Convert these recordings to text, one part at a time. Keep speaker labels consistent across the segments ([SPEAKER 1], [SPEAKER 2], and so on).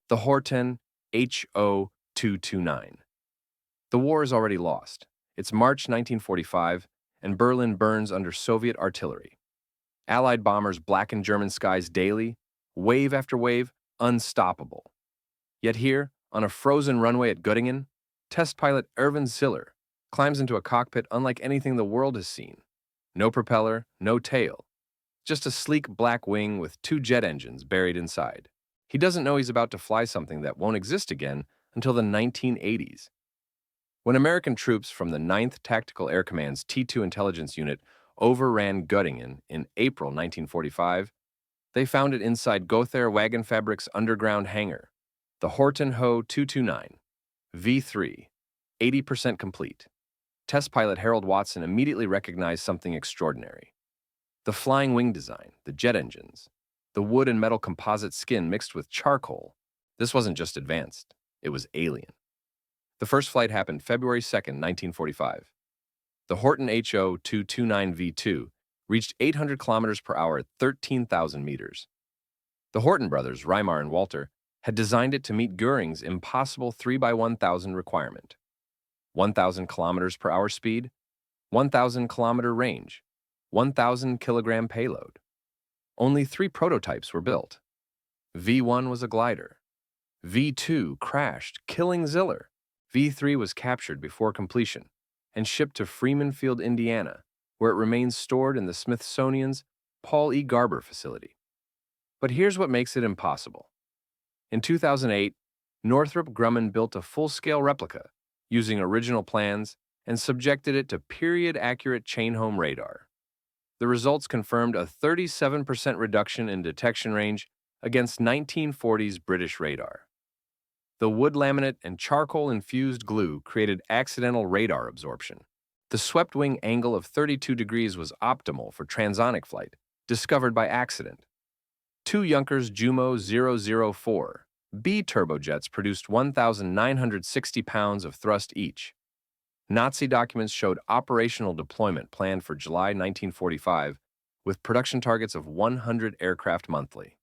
[SPEAKER 1] The Horten HO-229. The war is already lost. It's March 1945, and Berlin burns under Soviet artillery. Allied bombers blacken German skies daily, wave after wave, unstoppable. Yet here, on a frozen runway at Göttingen, test pilot Erwin Ziller climbs into a cockpit unlike anything the world has seen. No propeller, no tail, just a sleek black wing with two jet engines buried inside. He doesn't know he's about to fly something that won't exist again until the 1980s. When American troops from the 9th Tactical Air Command's T-2 intelligence unit overran Göttingen in April 1945, they found it inside Gothaer Wagon Fabric's underground hangar, the Horten HO-229, V3, 80% complete. Test pilot Harold Watson immediately recognized something extraordinary. The flying wing design, the jet engines, the wood and metal composite skin mixed with charcoal. This wasn't just advanced, it was alien. The first flight happened February 2nd, 1945. The Horten HO-229V2 reached 800 kilometers per hour at 13,000 meters. The Horten brothers, Reimar and Walter, had designed it to meet Göring's impossible 3x1000 requirement. 1,000 kilometers per hour speed, 1,000 kilometer range, 1,000 kilogram payload. Only 3 prototypes were built. V1 was a glider. V2 crashed, killing Ziller. V3 was captured before completion and shipped to Freeman Field, Indiana, where it remains stored in the Smithsonian's Paul E. Garber facility. But here's what makes it impossible. In 2008, Northrop Grumman built a full-scale replica using original plans and subjected it to period-accurate chain-home radar. The results confirmed a 37% reduction in detection range against 1940s British radar. The wood laminate and charcoal-infused glue created accidental radar absorption. The swept-wing angle of 32 degrees was optimal for transonic flight, discovered by accident. 2 Junkers Jumo 004 B turbojets produced 1,960 pounds of thrust each. Nazi documents showed operational deployment planned for July 1945, with production targets of 100 aircraft monthly.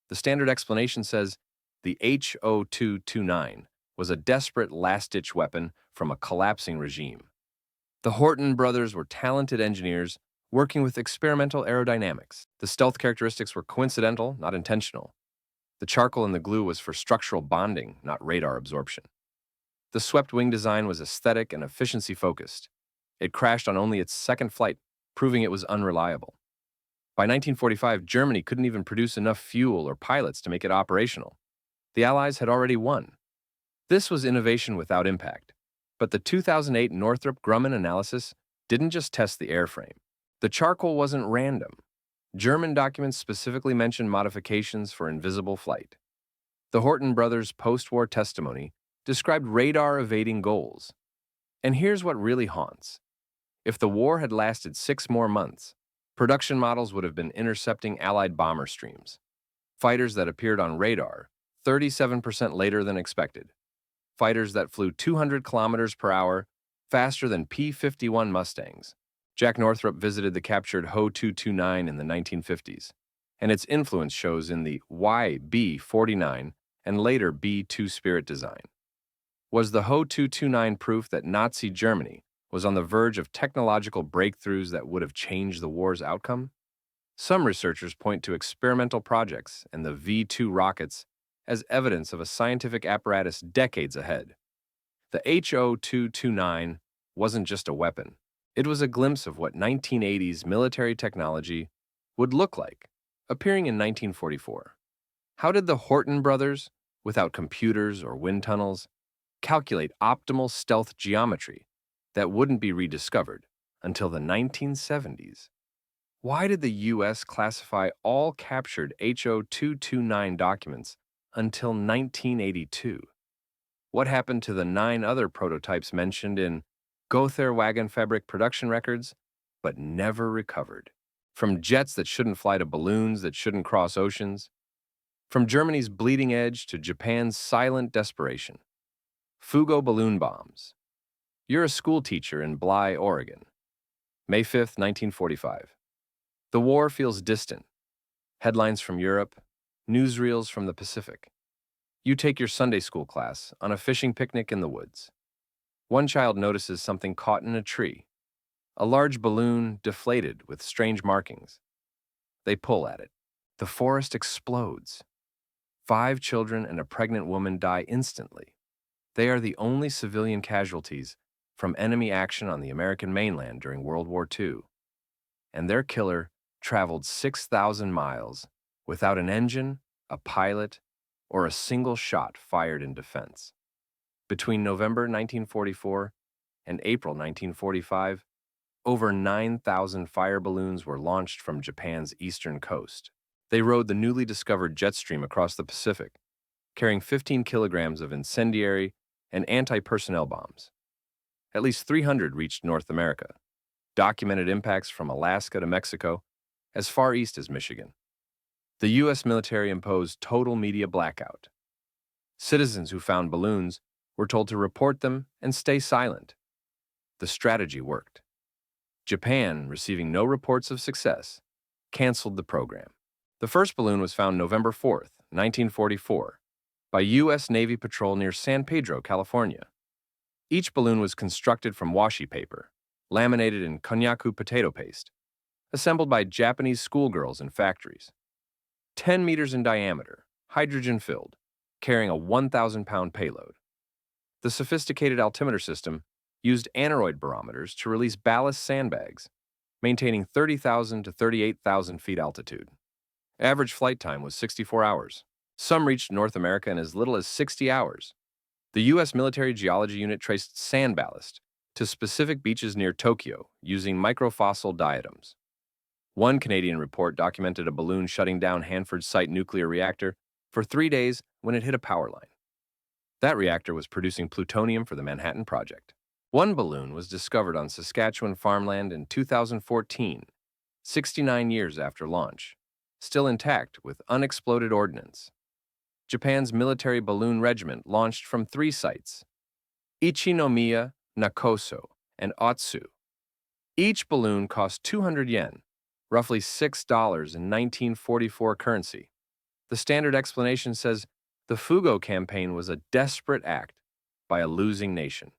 [SPEAKER 1] The standard explanation says the HO-229 was a desperate last-ditch weapon from a collapsing regime. The Horten brothers were talented engineers working with experimental aerodynamics. The stealth characteristics were coincidental, not intentional. The charcoal in the glue was for structural bonding, not radar absorption. The swept wing design was aesthetic and efficiency-focused. It crashed on only its second flight, proving it was unreliable. By 1945, Germany couldn't even produce enough fuel or pilots to make it operational. The Allies had already won. This was innovation without impact. But the 2008 Northrop Grumman analysis didn't just test the airframe. The charcoal wasn't random. German documents specifically mentioned modifications for invisible flight. The Horten brothers' post-war testimony described radar-evading goals. And here's what really haunts. If the war had lasted 6 more months, production models would have been intercepting Allied bomber streams. Fighters that appeared on radar 37% later than expected. Fighters that flew 200 kilometers per hour, faster than P-51 Mustangs. Jack Northrop visited the captured HO-229 in the 1950s, and its influence shows in the YB-49 and later B-2 Spirit design. Was the HO-229 proof that Nazi Germany was on the verge of technological breakthroughs that would have changed the war's outcome? Some researchers point to experimental projects and the V-2 rockets as evidence of a scientific apparatus decades ahead. The HO-229 wasn't just a weapon. It was a glimpse of what 1980s military technology would look like, appearing in 1944. How did the Horten brothers, without computers or wind tunnels, calculate optimal stealth geometry that wouldn't be rediscovered until the 1970s? Why did the U.S. classify all captured HO-229 documents until 1982? What happened to the 9 other prototypes mentioned in Gothaer Wagon Fabric production records, but never recovered? From jets that shouldn't fly to balloons that shouldn't cross oceans. From Germany's bleeding edge to Japan's silent desperation. Fugo balloon bombs. You're a school teacher in Bly, Oregon. May 5th, 1945. The war feels distant. Headlines from Europe, newsreels from the Pacific. You take your Sunday school class on a fishing picnic in the woods. One child notices something caught in a tree, a large balloon deflated with strange markings. They pull at it. The forest explodes. 5 children and a pregnant woman die instantly. They are the only civilian casualties from enemy action on the American mainland during World War II. And their killer traveled 6,000 miles without an engine, a pilot, or a single shot fired in defense. Between November 1944 and April 1945, over 9,000 fire balloons were launched from Japan's eastern coast. They rode the newly discovered jet stream across the Pacific, carrying 15 kilograms of incendiary and anti-personnel bombs. At least 300 reached North America, documented impacts from Alaska to Mexico, as far east as Michigan. The U.S. military imposed total media blackout. Citizens who found balloons were told to report them and stay silent. The strategy worked. Japan, receiving no reports of success, canceled the program. The first balloon was found November 4, 1944, by U.S. Navy patrol near San Pedro, California. Each balloon was constructed from washi paper, laminated in konnyaku potato paste, assembled by Japanese schoolgirls in factories. 10 meters in diameter, hydrogen-filled, carrying a 1,000-pound payload. The sophisticated altimeter system used aneroid barometers to release ballast sandbags, maintaining 30,000 to 38,000 feet altitude. Average flight time was 64 hours. Some reached North America in as little as 60 hours. The U.S. military geology unit traced sand ballast to specific beaches near Tokyo using microfossil diatoms. One Canadian report documented a balloon shutting down Hanford Site nuclear reactor for 3 days when it hit a power line. That reactor was producing plutonium for the Manhattan Project. One balloon was discovered on Saskatchewan farmland in 2014, 69 years after launch, still intact with unexploded ordnance. Japan's military balloon regiment launched from 3 sites: Ichinomiya, Nakoso, and Otsu. Each balloon cost 200 yen, roughly $6 in 1944 currency. The standard explanation says the Fugo campaign was a desperate act by a losing nation.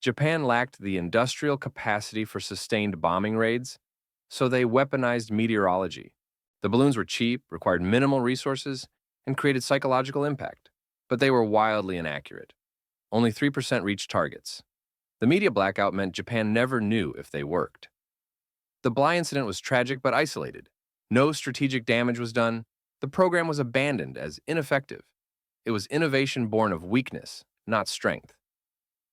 [SPEAKER 1] Japan lacked the industrial capacity for sustained bombing raids, so they weaponized meteorology. The balloons were cheap, required minimal resources, and created psychological impact, but they were wildly inaccurate. Only 3% reached targets. The media blackout meant Japan never knew if they worked. The Bly incident was tragic but isolated. No strategic damage was done. The program was abandoned as ineffective. It was innovation born of weakness, not strength.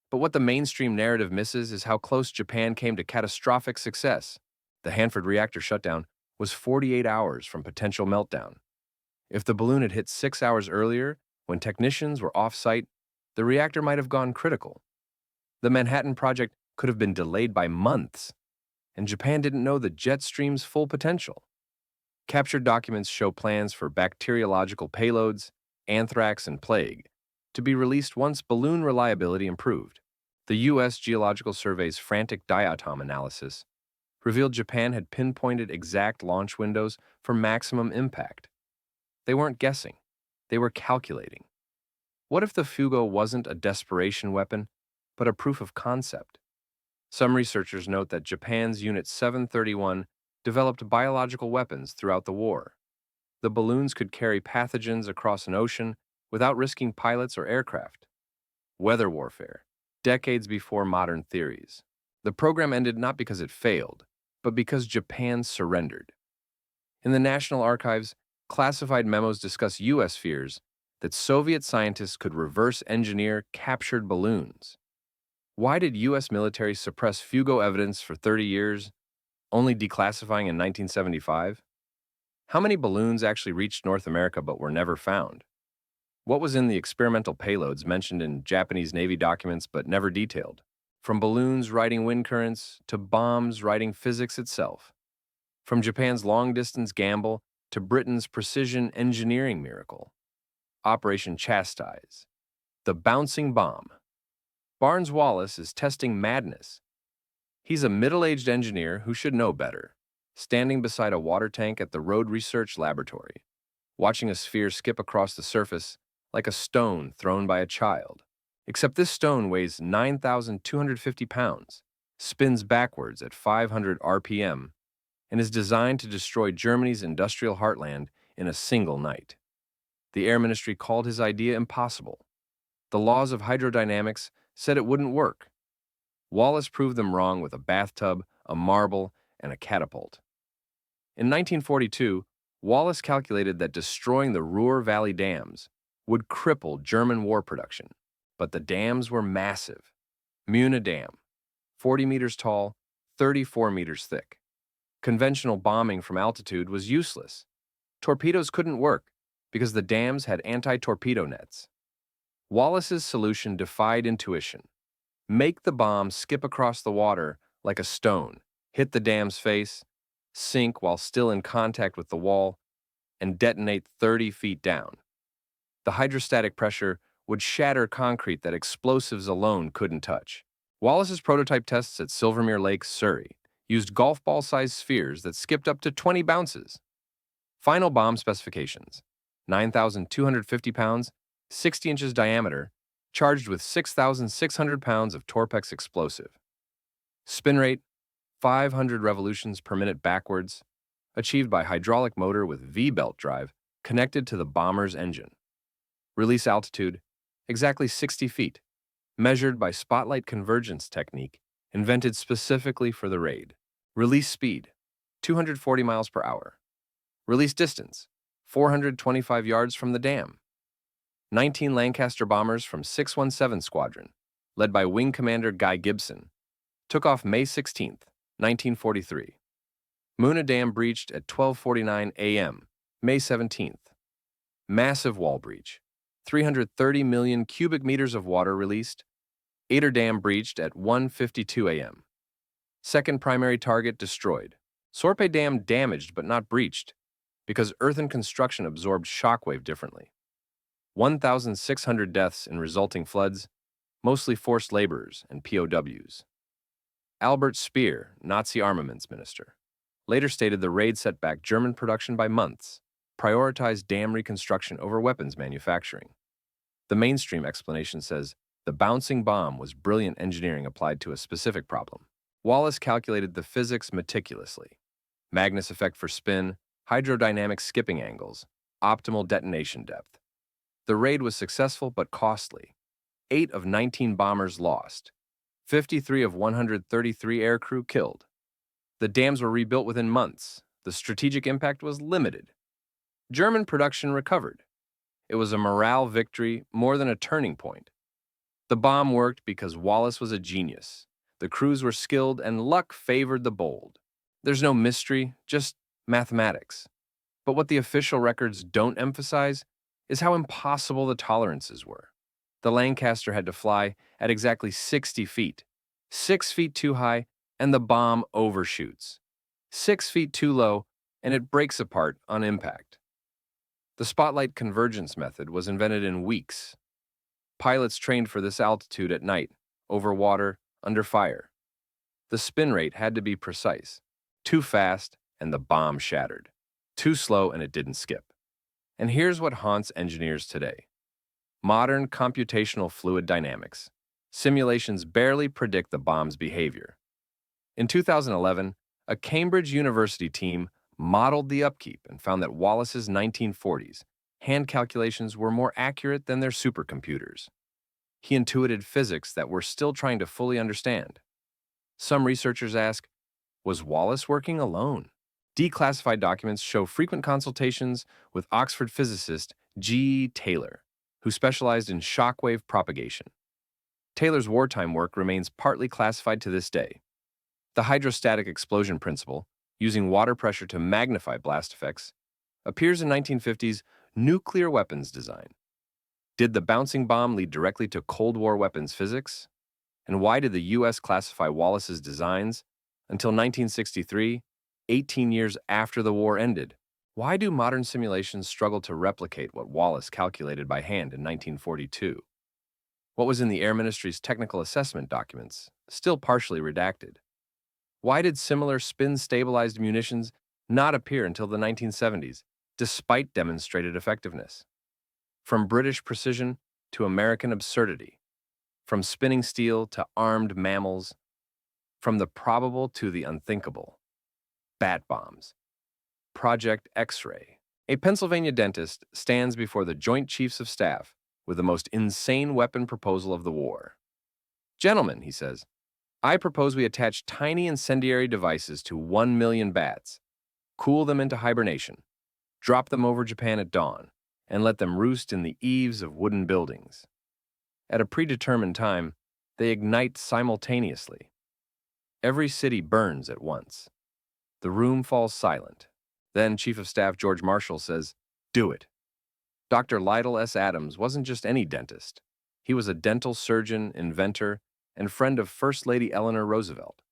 [SPEAKER 1] But what the mainstream narrative misses is how close Japan came to catastrophic success. The Hanford reactor shutdown was 48 hours from potential meltdown. If the balloon had hit 6 hours earlier, when technicians were off-site, the reactor might have gone critical. The Manhattan Project could have been delayed by months, and Japan didn't know the jet stream's full potential. Captured documents show plans for bacteriological payloads, anthrax, and plague to be released once balloon reliability improved. The U.S. Geological Survey's frantic diatom analysis revealed Japan had pinpointed exact launch windows for maximum impact. They weren't guessing. They were calculating. What if the Fugo wasn't a desperation weapon, but a proof of concept? Some researchers note that Japan's Unit 731 developed biological weapons throughout the war. The balloons could carry pathogens across an ocean without risking pilots or aircraft. Weather warfare, decades before modern theories. The program ended not because it failed, but because Japan surrendered. In the National Archives, classified memos discuss U.S. fears that Soviet scientists could reverse engineer captured balloons. Why did U.S. military suppress Fugo evidence for 30 years, only declassifying in 1975? How many balloons actually reached North America but were never found? What was in the experimental payloads mentioned in Japanese Navy documents but never detailed? From balloons riding wind currents to bombs riding physics itself. From Japan's long-distance gamble to Britain's precision engineering miracle. Operation Chastise. The bouncing bomb. Barnes Wallace is testing madness. He's a middle-aged engineer who should know better, standing beside a water tank at the Road Research Laboratory, watching a sphere skip across the surface like a stone thrown by a child. Except this stone weighs 9,250 pounds, spins backwards at 500 RPM, and is designed to destroy Germany's industrial heartland in a single night. The Air Ministry called his idea impossible. The laws of hydrodynamics said it wouldn't work. Wallace proved them wrong with a bathtub, a marble, and a catapult. In 1942, Wallace calculated that destroying the Ruhr Valley dams would cripple German war production. But the dams were massive. Muna Dam, 40 meters tall, 34 meters thick. Conventional bombing from altitude was useless. Torpedoes couldn't work because the dams had anti-torpedo nets. Wallace's solution defied intuition. Make the bomb skip across the water like a stone, hit the dam's face, sink while still in contact with the wall, and detonate 30 feet down. The hydrostatic pressure would shatter concrete that explosives alone couldn't touch. Wallace's prototype tests at Silvermere Lake, Surrey, used golf ball-sized spheres that skipped up to 20 bounces. Final bomb specifications: 9,250 pounds, 60 inches diameter, charged with 6,600 pounds of Torpex explosive. Spin rate: 500 revolutions per minute backwards, achieved by hydraulic motor with V-belt drive connected to the bomber's engine. Release altitude: exactly 60 feet, measured by spotlight convergence technique invented specifically for the raid. Release speed: 240 miles per hour. Release distance: 425 yards from the dam. 19 Lancaster bombers from 617 Squadron, led by Wing Commander Guy Gibson, took off May 16, 1943. Muna Dam breached at 12:49 a.m., May 17th. Massive wall breach. 330 million cubic meters of water released. Ader Dam breached at 1:52 a.m. Second primary target destroyed. Sorpe Dam damaged but not breached, because earthen construction absorbed shockwave differently. 1,600 deaths in resulting floods, mostly forced laborers and POWs. Albert Speer, Nazi armaments minister, later stated the raid set back German production by months, prioritized dam reconstruction over weapons manufacturing. The mainstream explanation says the bouncing bomb was brilliant engineering applied to a specific problem. Wallace calculated the physics meticulously: Magnus effect for spin, hydrodynamic skipping angles, optimal detonation depth. The raid was successful but costly. 8 of 19 bombers lost, 53 of 133 aircrew killed. The dams were rebuilt within months. The strategic impact was limited. German production recovered. It was a morale victory more than a turning point. The bomb worked because Wallace was a genius. The crews were skilled and luck favored the bold. There's no mystery, just mathematics. But what the official records don't emphasize is how impossible the tolerances were. The Lancaster had to fly at exactly 60 feet, 6 feet too high, and the bomb overshoots. 6 feet too low, and it breaks apart on impact. The spotlight convergence method was invented in weeks. Pilots trained for this altitude at night, over water, under fire. The spin rate had to be precise. Too fast, and the bomb shattered. Too slow, and it didn't skip. And here's what haunts engineers today: modern computational fluid dynamics. Simulations barely predict the bomb's behavior. In 2011, a Cambridge University team modeled the upkeep and found that Wallace's 1940s hand calculations were more accurate than their supercomputers. He intuited physics that we're still trying to fully understand. Some researchers ask, was Wallace working alone? Declassified documents show frequent consultations with Oxford physicist G. Taylor, who specialized in shockwave propagation. Taylor's wartime work remains partly classified to this day. The hydrostatic explosion principle, using water pressure to magnify blast effects, appears in 1950s nuclear weapons design. Did the bouncing bomb lead directly to Cold War weapons physics? And why did the U.S. classify Wallace's designs until 1963, 18 years after the war ended? Why do modern simulations struggle to replicate what Wallace calculated by hand in 1942? What was in the Air Ministry's technical assessment documents, still partially redacted? Why did similar spin-stabilized munitions not appear until the 1970s, despite demonstrated effectiveness? From British precision to American absurdity, from spinning steel to armed mammals, from the probable to the unthinkable. Bat bombs. Project X-ray. A Pennsylvania dentist stands before the Joint Chiefs of Staff with the most insane weapon proposal of the war. "Gentlemen," he says, "I propose we attach tiny incendiary devices to 1 million bats, cool them into hibernation, drop them over Japan at dawn, and let them roost in the eaves of wooden buildings. At a predetermined time, they ignite simultaneously. Every city burns at once. The room falls silent. Then Chief of Staff George Marshall says, 'Do it.'" Dr. Lytle S. Adams wasn't just any dentist. He was a dental surgeon, inventor, and friend of First Lady Eleanor Roosevelt.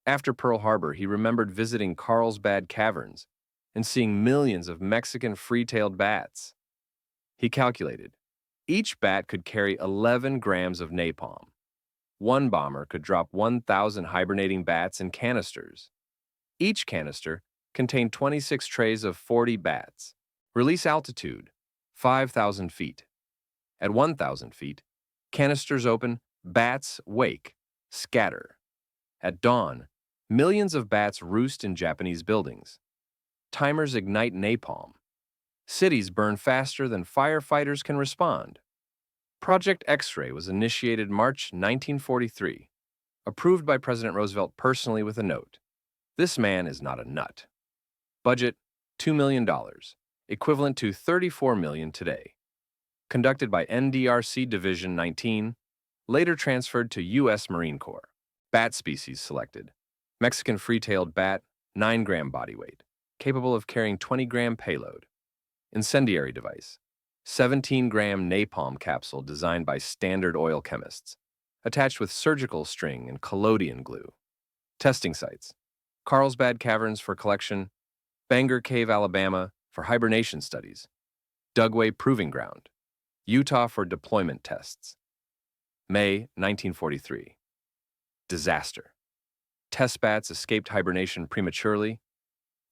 [SPEAKER 1] After Pearl Harbor, he remembered visiting Carlsbad Caverns and seeing millions of Mexican free-tailed bats. He calculated, each bat could carry 11 grams of napalm. One bomber could drop 1,000 hibernating bats in canisters. Each canister contained 26 trays of 40 bats. Release altitude, 5,000 feet. At 1,000 feet, canisters open, bats wake, scatter. At dawn, millions of bats roost in Japanese buildings. Timers ignite napalm. Cities burn faster than firefighters can respond. Project X-ray was initiated March 1943, approved by President Roosevelt personally with a note. "This man is not a nut." Budget, $2 million, equivalent to $34 million today. Conducted by NDRC Division 19, later transferred to U.S. Marine Corps. Bat species selected. Mexican free-tailed bat, 9-gram body weight, capable of carrying 20-gram payload. Incendiary device, 17-gram napalm capsule designed by Standard Oil chemists, attached with surgical string and collodion glue. Testing sites, Carlsbad Caverns for collection, Bangor Cave, Alabama for hibernation studies, Dugway Proving Ground, Utah for deployment tests. May 1943. Disaster. Test bats escaped hibernation prematurely,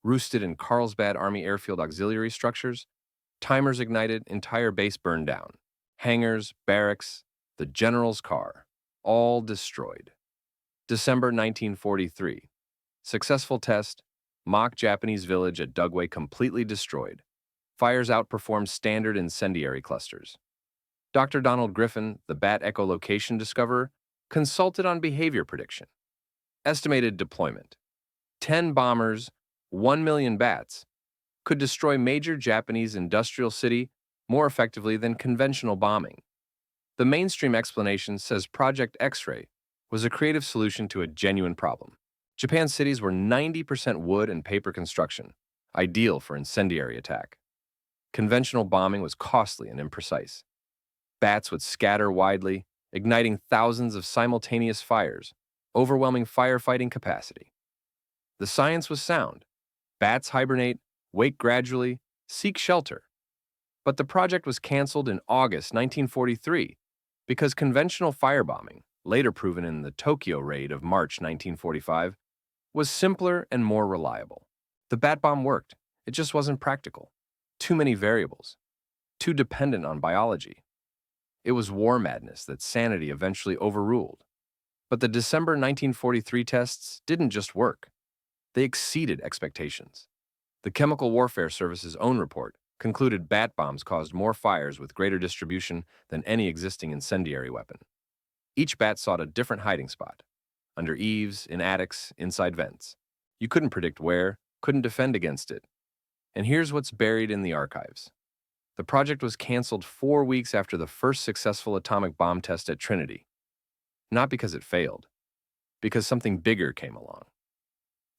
[SPEAKER 1] roosted in Carlsbad Army Airfield auxiliary structures, timers ignited, entire base burned down. Hangars, barracks, the general's car, all destroyed. December 1943. Successful test, mock Japanese village at Dugway completely destroyed. Fires outperformed standard incendiary clusters. Dr. Donald Griffin, the bat echolocation discoverer, consulted on behavior prediction. Estimated deployment: 10 bombers, 1 million bats, could destroy major Japanese industrial city more effectively than conventional bombing. The mainstream explanation says Project X-ray was a creative solution to a genuine problem. Japan's cities were 90% wood and paper construction, ideal for incendiary attack. Conventional bombing was costly and imprecise. Bats would scatter widely, igniting thousands of simultaneous fires, overwhelming firefighting capacity. The science was sound. Bats hibernate, wake gradually, seek shelter. But the project was canceled in August 1943 because conventional firebombing, later proven in the Tokyo raid of March 1945, was simpler and more reliable. The bat bomb worked. It just wasn't practical. Too many variables. Too dependent on biology. It was war madness that sanity eventually overruled. But the December 1943 tests didn't just work. They exceeded expectations. The Chemical Warfare Service's own report concluded bat bombs caused more fires with greater distribution than any existing incendiary weapon. Each bat sought a different hiding spot: under eaves, in attics, inside vents. You couldn't predict where, couldn't defend against it. And here's what's buried in the archives. The project was canceled 4 weeks after the first successful atomic bomb test at Trinity. Not because it failed, because something bigger came along.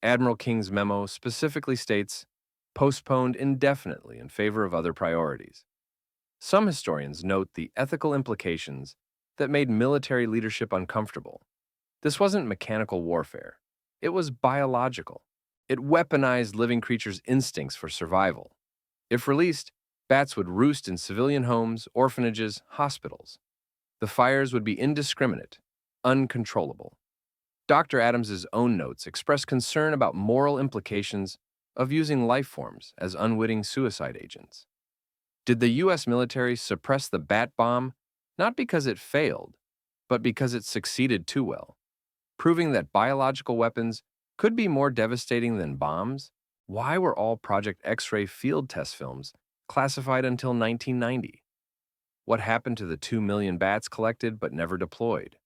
[SPEAKER 1] Admiral King's memo specifically states, postponed indefinitely in favor of other priorities. Some historians note the ethical implications that made military leadership uncomfortable. This wasn't mechanical warfare. It was biological. It weaponized living creatures' instincts for survival. If released, bats would roost in civilian homes, orphanages, hospitals. The fires would be indiscriminate, uncontrollable. Dr. Adams's own notes express concern about moral implications of using life forms as unwitting suicide agents. Did the U.S. military suppress the bat bomb not because it failed, but because it succeeded too well, proving that biological weapons could be more devastating than bombs? Why were all Project X-ray field test films classified until 1990? What happened to the 2 million bats collected but never deployed?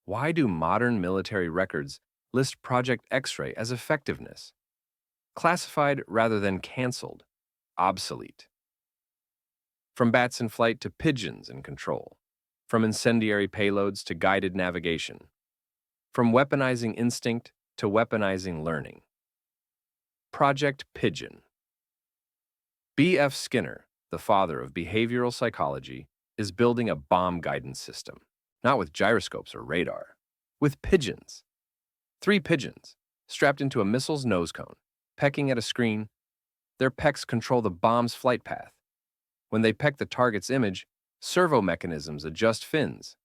[SPEAKER 1] Why do modern military records list Project X-ray as effectiveness? Classified rather than canceled, obsolete. From bats in flight to pigeons in control. From incendiary payloads to guided navigation. From weaponizing instinct to weaponizing learning. Project Pigeon. B.F. Skinner, the father of behavioral psychology, is building a bomb guidance system, not with gyroscopes or radar, with pigeons. 3 pigeons, strapped into a missile's nose cone, pecking at a screen. Their pecks control the bomb's flight path. When they peck the target's image, servo mechanisms adjust fins.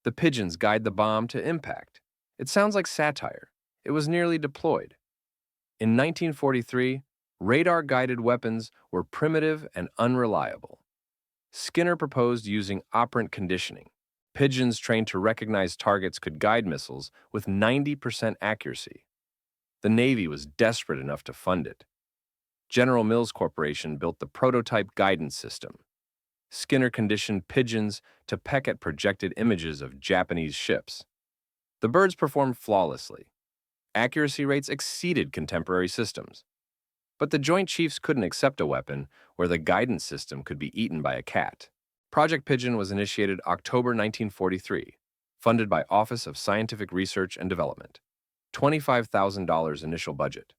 [SPEAKER 1] The pigeons guide the bomb to impact. It sounds like satire. It was nearly deployed. In 1943, radar-guided weapons were primitive and unreliable. Skinner proposed using operant conditioning. Pigeons trained to recognize targets could guide missiles with 90% accuracy. The Navy was desperate enough to fund it. General Mills Corporation built the prototype guidance system. Skinner conditioned pigeons to peck at projected images of Japanese ships. The birds performed flawlessly. Accuracy rates exceeded contemporary systems. But the Joint Chiefs couldn't accept a weapon where the guidance system could be eaten by a cat. Project Pigeon was initiated October 1943, funded by Office of Scientific Research and Development. $25,000 initial budget.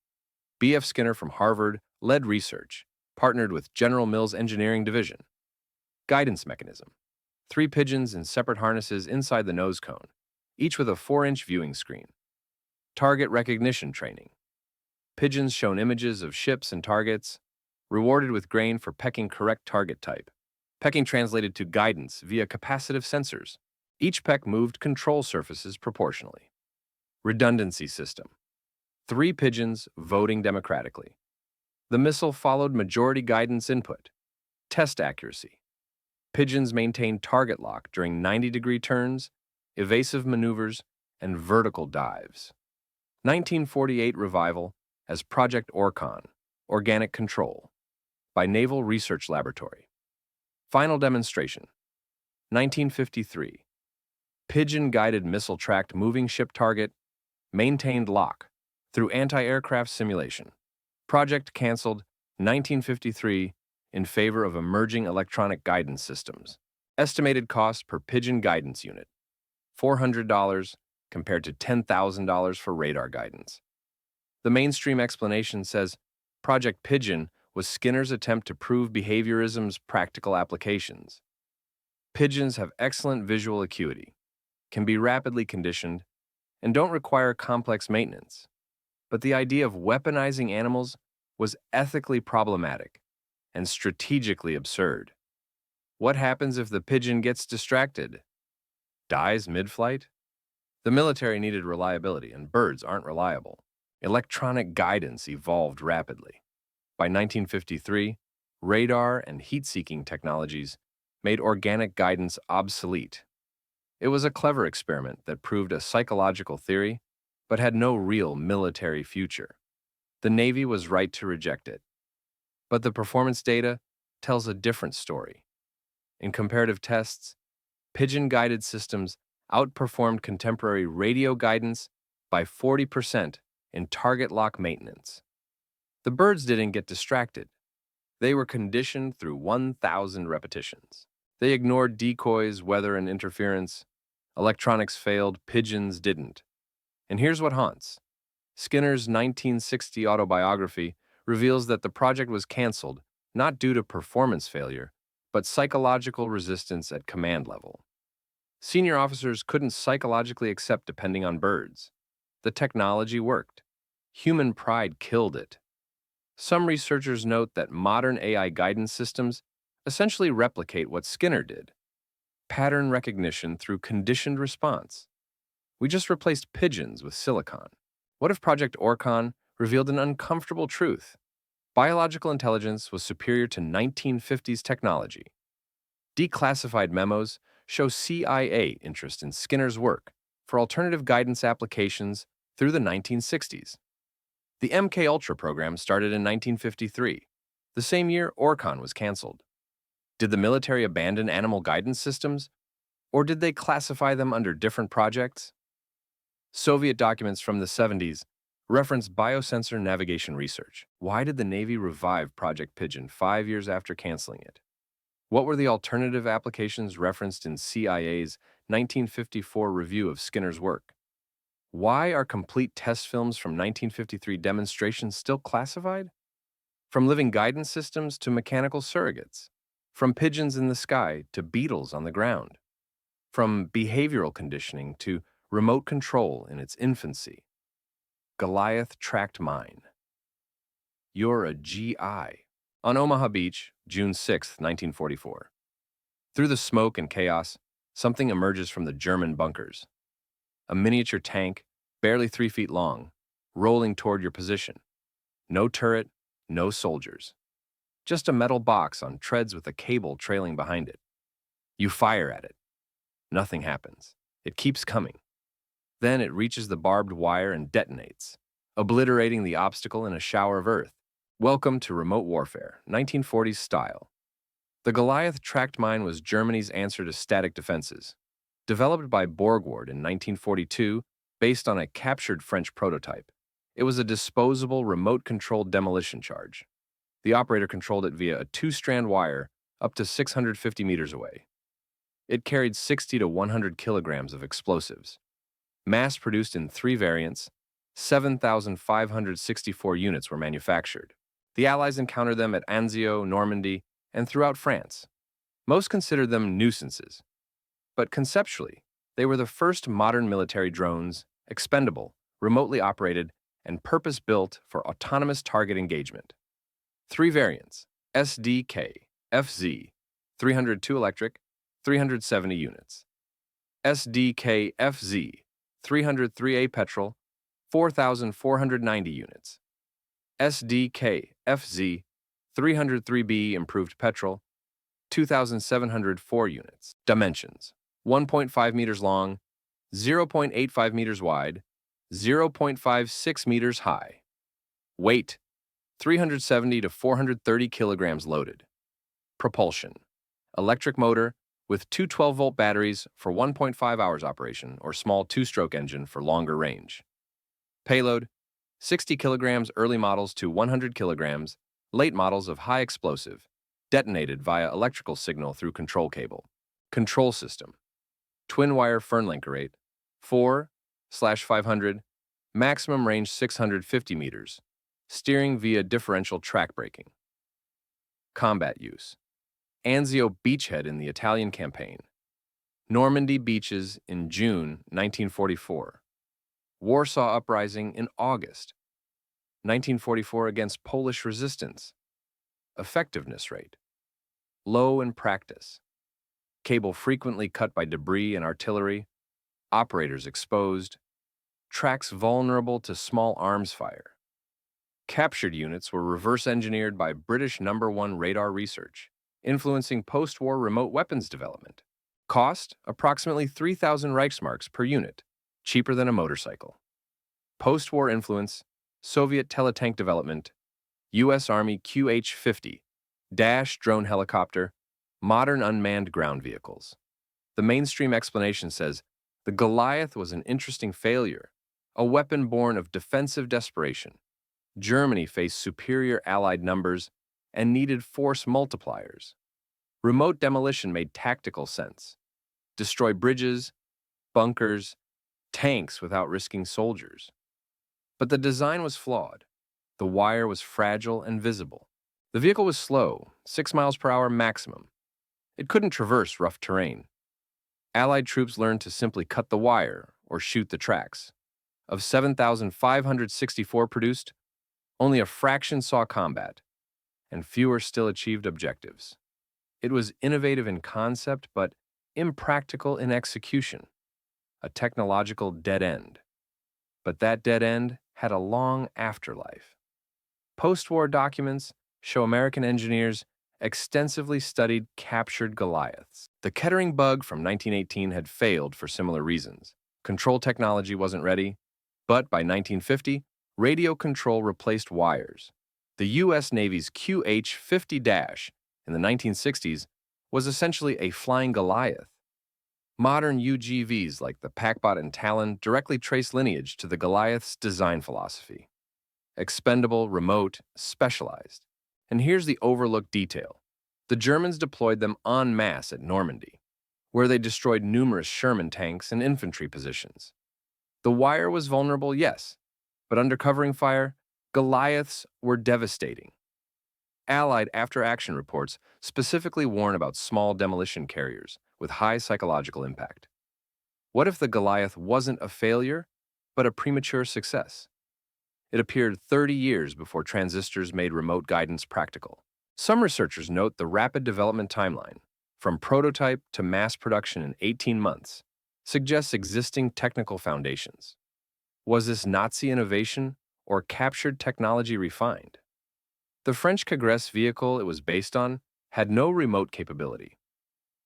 [SPEAKER 1] B.F. Skinner from Harvard led research, partnered with General Mills Engineering Division. Guidance mechanism. 3 pigeons in separate harnesses inside the nose cone, each with a 4-inch viewing screen. Target recognition training. Pigeons shown images of ships and targets, rewarded with grain for pecking correct target type. Pecking translated to guidance via capacitive sensors. Each peck moved control surfaces proportionally. Redundancy system. 3 pigeons voting democratically. The missile followed majority guidance input. Test accuracy. Pigeons maintained target lock during 90-degree turns, evasive maneuvers, and vertical dives. 1948 revival as Project Orcon, Organic Control, by Naval Research Laboratory. Final demonstration. 1953. Pigeon-guided missile-tracked moving ship target, maintained lock through anti-aircraft simulation. Project canceled 1953 in favor of emerging electronic guidance systems. Estimated cost per pigeon guidance unit, $400 compared to $10,000 for radar guidance. The mainstream explanation says Project Pigeon was Skinner's attempt to prove behaviorism's practical applications. Pigeons have excellent visual acuity, can be rapidly conditioned, and don't require complex maintenance. But the idea of weaponizing animals was ethically problematic and strategically absurd. What happens if the pigeon gets distracted? Dies mid-flight? The military needed reliability, and birds aren't reliable. Electronic guidance evolved rapidly. By 1953, radar and heat-seeking technologies made organic guidance obsolete. It was a clever experiment that proved a psychological theory, but had no real military future. The Navy was right to reject it. But the performance data tells a different story. In comparative tests, pigeon-guided systems outperformed contemporary radio guidance by 40% in target lock maintenance. The birds didn't get distracted. They were conditioned through 1,000 repetitions. They ignored decoys, weather, and interference. Electronics failed, pigeons didn't. And here's what haunts. Skinner's 1960 autobiography reveals that the project was canceled not due to performance failure, but psychological resistance at command level. Senior officers couldn't psychologically accept depending on birds. The technology worked. Human pride killed it. Some researchers note that modern AI guidance systems essentially replicate what Skinner did. Pattern recognition through conditioned response. We just replaced pigeons with silicon. What if Project Orcon revealed an uncomfortable truth? Biological intelligence was superior to 1950s technology. Declassified memos show CIA interest in Skinner's work for alternative guidance applications through the 1960s. The MK Ultra program started in 1953, the same year Orcon was canceled. Did the military abandon animal guidance systems, or did they classify them under different projects? Soviet documents from the 70s reference biosensor navigation research. Why did the Navy revive Project Pigeon 5 years after canceling it? What were the alternative applications referenced in CIA's 1954 review of Skinner's work? Why are complete test films from 1953 demonstrations still classified? From living guidance systems to mechanical surrogates. From pigeons in the sky to beetles on the ground. From behavioral conditioning to remote control in its infancy. Goliath tracked mine. You're a GI. On Omaha Beach, June 6, 1944. Through the smoke and chaos, something emerges from the German bunkers. A miniature tank, barely 3 feet long, rolling toward your position. No turret, no soldiers. Just a metal box on treads with a cable trailing behind it. You fire at it. Nothing happens. It keeps coming. Then it reaches the barbed wire and detonates, obliterating the obstacle in a shower of earth. Welcome to remote warfare, 1940s style. The Goliath tracked mine was Germany's answer to static defenses. Developed by Borgward in 1942, based on a captured French prototype, it was a disposable, remote-controlled demolition charge. The operator controlled it via a 2-strand wire up to 650 meters away. It carried 60 to 100 kilograms of explosives. Mass-produced in 3 variants, 7,564 units were manufactured. The Allies encountered them at Anzio, Normandy, and throughout France. Most considered them nuisances. But conceptually, they were the first modern military drones, expendable, remotely operated, and purpose-built for autonomous target engagement. 3 variants, SDK, FZ, 302 electric, 370 units. SDK, FZ, 303A petrol, 4,490 units. SDK, FZ, 303B improved petrol, 2,704 units. Dimensions: 1.5 meters long, 0.85 meters wide, 0.56 meters high. Weight: 370 to 430 kilograms loaded. Propulsion: electric motor with two 12-volt batteries for 1.5 hours operation or small 2-stroke engine for longer range. Payload: 60 kilograms early models to 100 kilograms, late models of high explosive, detonated via electrical signal through control cable. Control system: twin-wire Fernlenker rate, 4/500, maximum range 650 meters, steering via differential track braking. Combat use: Anzio beachhead in the Italian campaign. Normandy beaches in June 1944. Warsaw Uprising in August 1944 against Polish resistance. Effectiveness rate: low in practice. Cable frequently cut by debris and artillery. Operators exposed. Tracks vulnerable to small arms fire. Captured units were reverse-engineered by British No. 1 radar research, influencing post-war remote weapons development. Cost: approximately 3,000 Reichsmarks per unit, cheaper than a motorcycle. Post-war influence: Soviet teletank development, U.S. Army QH-50, Dash drone helicopter, modern unmanned ground vehicles. The mainstream explanation says the Goliath was an interesting failure, a weapon born of defensive desperation. Germany faced superior Allied numbers and needed force multipliers. Remote demolition made tactical sense. Destroy bridges, bunkers, tanks without risking soldiers. But the design was flawed. The wire was fragile and visible. The vehicle was slow, 6 miles per hour maximum. It couldn't traverse rough terrain. Allied troops learned to simply cut the wire or shoot the tracks. Of 7,564 produced, only a fraction saw combat, and fewer still achieved objectives. It was innovative in concept, but impractical in execution. A technological dead end. But that dead end had a long afterlife. Post-war documents show American engineers extensively studied captured Goliaths. The Kettering bug from 1918 had failed for similar reasons. Control technology wasn't ready, but by 1950, radio control replaced wires. The U.S. Navy's QH-50 in the 1960s was essentially a flying Goliath. Modern UGVs like the Packbot and Talon directly trace lineage to the Goliath's design philosophy. Expendable, remote, specialized. And here's the overlooked detail. The Germans deployed them en masse at Normandy, where they destroyed numerous Sherman tanks and infantry positions. The wire was vulnerable, yes, but under covering fire, Goliaths were devastating. Allied after-action reports specifically warn about small demolition carriers with high psychological impact. What if the Goliath wasn't a failure, but a premature success? It appeared 30 years before transistors made remote guidance practical. Some researchers note the rapid development timeline, from prototype to mass production in 18 months, suggests existing technical foundations. Was this Nazi innovation or captured technology refined? The French Congress vehicle it was based on had no remote capability.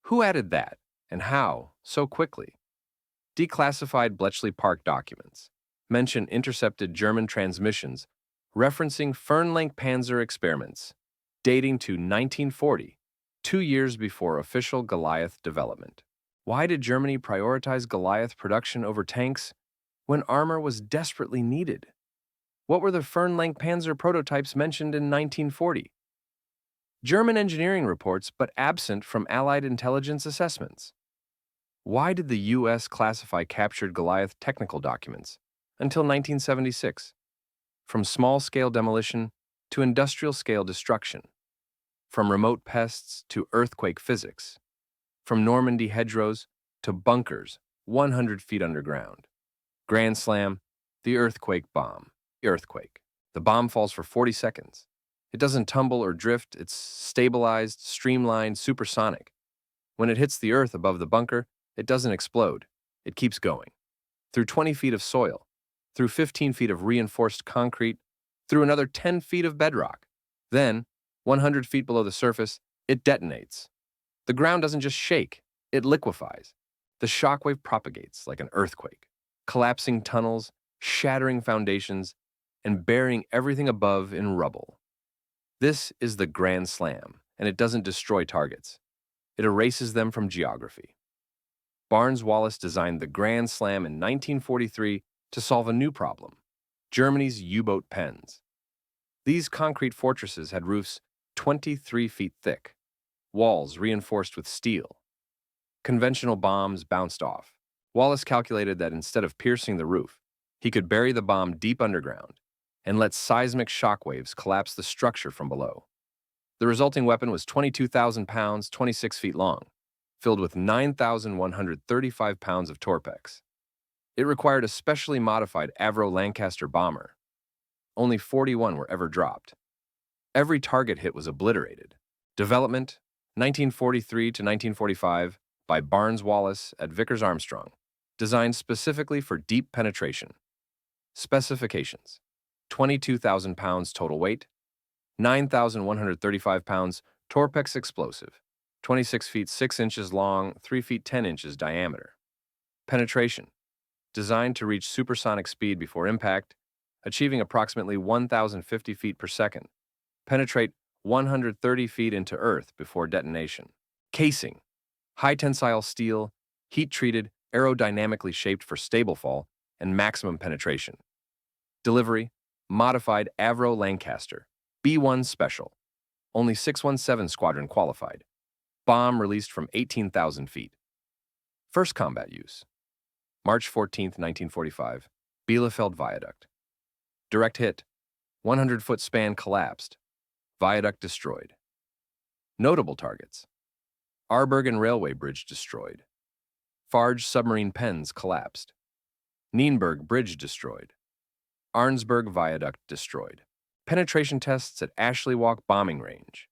[SPEAKER 1] Who added that, and how, so quickly? Declassified Bletchley Park documents mention intercepted German transmissions referencing Fernlenk-Panzer experiments dating to 1940, 2 years before official Goliath development. Why did Germany prioritize Goliath production over tanks when armor was desperately needed? What were the Fernlenk-Panzer prototypes mentioned in 1940? German engineering reports, but absent from Allied intelligence assessments. Why did the U.S. classify captured Goliath technical documents until 1976? From small-scale demolition to industrial-scale destruction. From remote pests to earthquake physics. From Normandy hedgerows to bunkers 100 feet underground. Grand Slam, the earthquake bomb. Earthquake. The bomb falls for 40 seconds. It doesn't tumble or drift, it's stabilized, streamlined, supersonic. When it hits the earth above the bunker, it doesn't explode. It keeps going. Through 20 feet of soil, through 15 feet of reinforced concrete, through another 10 feet of bedrock. Then, 100 feet below the surface, it detonates. The ground doesn't just shake, it liquefies. The shockwave propagates like an earthquake, collapsing tunnels, shattering foundations, and burying everything above in rubble. This is the Grand Slam, and it doesn't destroy targets. It erases them from geography. Barnes-Wallis designed the Grand Slam in 1943 to solve a new problem: Germany's U-boat pens. These concrete fortresses had roofs 23 feet thick, walls reinforced with steel. Conventional bombs bounced off. Wallis calculated that instead of piercing the roof, he could bury the bomb deep underground and let seismic shockwaves collapse the structure from below. The resulting weapon was 22,000 pounds, 26 feet long, filled with 9,135 pounds of Torpex. It required a specially modified Avro Lancaster bomber. Only 41 were ever dropped. Every target hit was obliterated. Development, 1943 to 1945, by Barnes-Wallis at Vickers Armstrong, designed specifically for deep penetration. Specifications: 22,000 pounds total weight, 9,135 pounds Torpex explosive, 26 feet 6 inches long, 3 feet 10 inches diameter. Penetration: designed to reach supersonic speed before impact, achieving approximately 1,050 feet per second. Penetrate 130 feet into Earth before detonation. Casing: high tensile steel, heat-treated, aerodynamically shaped for stable fall and maximum penetration. Delivery: modified Avro Lancaster, B-1 Special. Only 617 Squadron qualified. Bomb released from 18,000 feet. First combat use: March 14, 1945, Bielefeld Viaduct. Direct hit: 100-foot span collapsed. Viaduct destroyed. Notable targets: Arbergen Railway Bridge destroyed. Farge submarine pens collapsed. Nienberg Bridge destroyed. Arnsberg Viaduct destroyed. Penetration tests at Ashley Walk Bombing Range.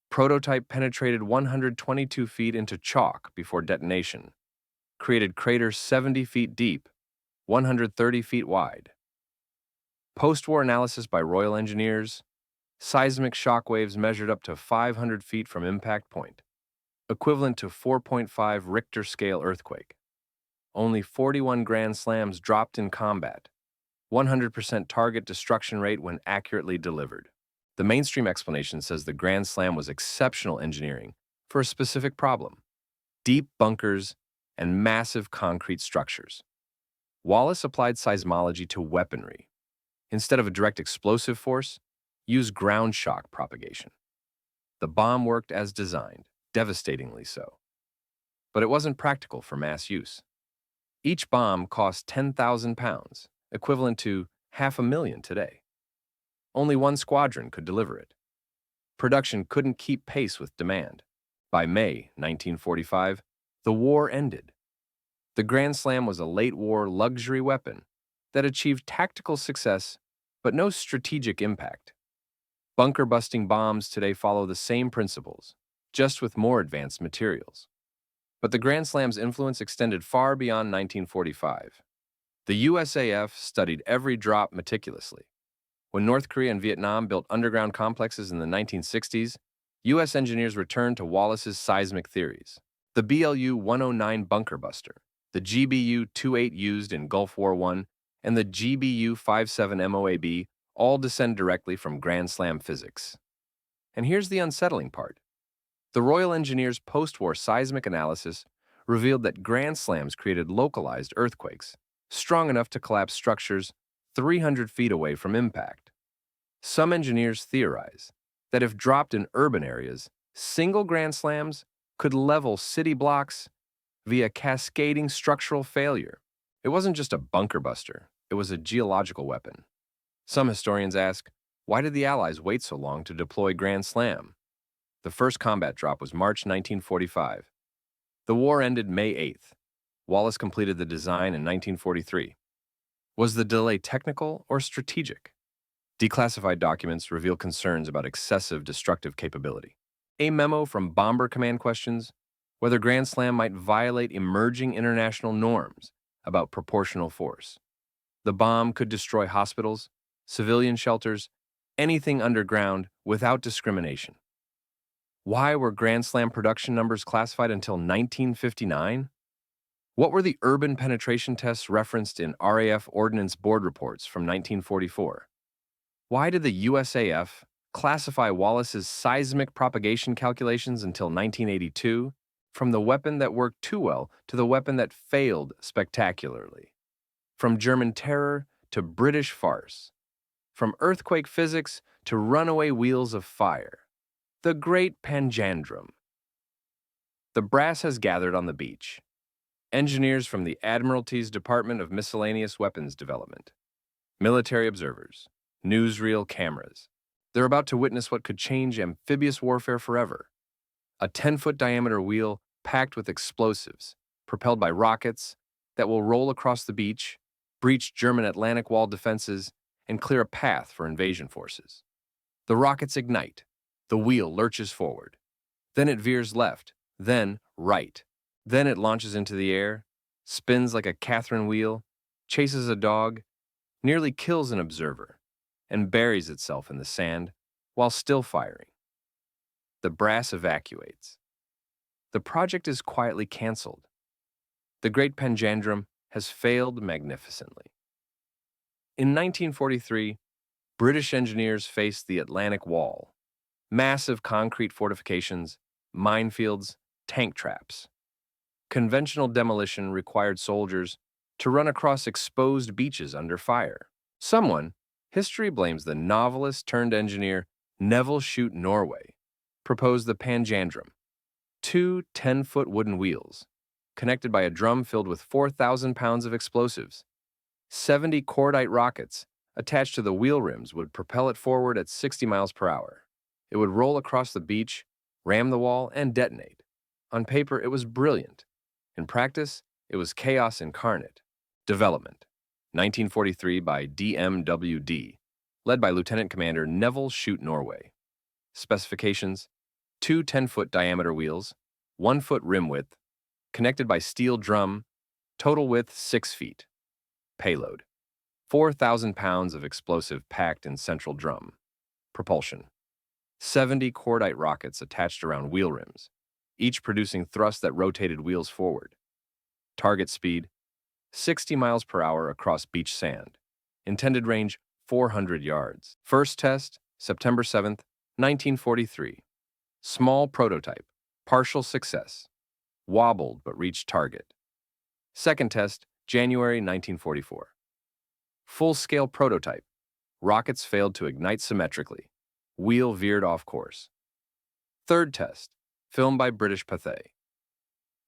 [SPEAKER 1] Prototype penetrated 122 feet into chalk before detonation. Created craters 70 feet deep, 130 feet wide. Post-war analysis by Royal Engineers Seismic shock waves measured up to 500 feet from impact point, equivalent to 4.5 Richter scale earthquake. Only 41 Grand Slams dropped in combat, 100% target destruction rate when accurately delivered. The mainstream explanation says the Grand Slam was exceptional engineering for a specific problem: deep bunkers and massive concrete structures. Wallace applied seismology to weaponry. Instead of a direct explosive force, used ground shock propagation. The bomb worked as designed, devastatingly so. But it wasn't practical for mass use. Each bomb cost 10,000 pounds, equivalent to $500,000 today. Only one squadron could deliver it. Production couldn't keep pace with demand. By May 1945, the war ended. The Grand Slam was a late-war luxury weapon that achieved tactical success but no strategic impact. Bunker-busting bombs today follow the same principles, just with more advanced materials. But the Grand Slam's influence extended far beyond 1945. The USAF studied every drop meticulously. When North Korea and Vietnam built underground complexes in the 1960s, U.S. engineers returned to Wallace's seismic theories. The BLU-109 bunker buster, the GBU-28 used in Gulf War I, and the GBU-57 MOAB all descend directly from Grand Slam physics. And here's the unsettling part. The Royal Engineers' post-war seismic analysis revealed that Grand Slams created localized earthquakes, strong enough to collapse structures 300 feet away from impact. Some engineers theorize that if dropped in urban areas, single Grand Slams could level city blocks via cascading structural failure. It wasn't just a bunker buster, it was a geological weapon. Some historians ask, why did the Allies wait so long to deploy Grand Slam? The first combat drop was March 1945. The war ended May 8th. Wallace completed the design in 1943. Was the delay technical or strategic? Declassified documents reveal concerns about excessive destructive capability. A memo from Bomber Command questions whether Grand Slam might violate emerging international norms about proportional force. The bomb could destroy hospitals, civilian shelters, anything underground without discrimination. Why were Grand Slam production numbers classified until 1959? What were the urban penetration tests referenced in RAF Ordnance Board reports from 1944? Why did the USAF classify Wallace's seismic propagation calculations until 1982, from the weapon that worked too well to the weapon that failed spectacularly? From German terror to British farce. From earthquake physics to runaway wheels of fire. The Great Panjandrum. The brass has gathered on the beach. Engineers from the Admiralty's Department of Miscellaneous Weapons Development. Military observers. Newsreel cameras. They're about to witness what could change amphibious warfare forever. A 10-foot diameter wheel packed with explosives, propelled by rockets, that will roll across the beach, breach German Atlantic Wall defenses, and clear a path for invasion forces. The rockets ignite. The wheel lurches forward. Then it veers left, then right. Then it launches into the air, spins like a Catherine wheel, chases a dog, nearly kills an observer, and buries itself in the sand while still firing. The brass evacuates. The project is quietly canceled. The Great Panjandrum has failed magnificently. In 1943, British engineers faced the Atlantic Wall. Massive concrete fortifications, minefields, tank traps. Conventional demolition required soldiers to run across exposed beaches under fire. Someone, history blames the novelist turned engineer Neville Shute Norway, proposed the Panjandrum, 2 10-foot wooden wheels, connected by a drum filled with 4,000 pounds of explosives. 70 cordite rockets attached to the wheel rims would propel it forward at 60 miles per hour. It would roll across the beach, ram the wall, and detonate. On paper, it was brilliant. In practice, it was chaos incarnate. Development, 1943 by DMWD, led by Lieutenant Commander Neville Shute Norway. Specifications, 2 10-foot diameter wheels, 1 foot rim width, connected by steel drum, total width 6 feet. Payload, 4,000 pounds of explosive packed in central drum. propulsion. 70 cordite rockets attached around wheel rims, each producing thrust that rotated wheels forward. Target speed, 60 miles per hour across beach sand. Intended range, 400 yards. First test, September 7th, 1943. Small prototype, partial success. Wobbled but reached target. Second test, January 1944. Full-scale prototype. Rockets failed to ignite symmetrically. Wheel veered off course. Third test, filmed by British Pathé.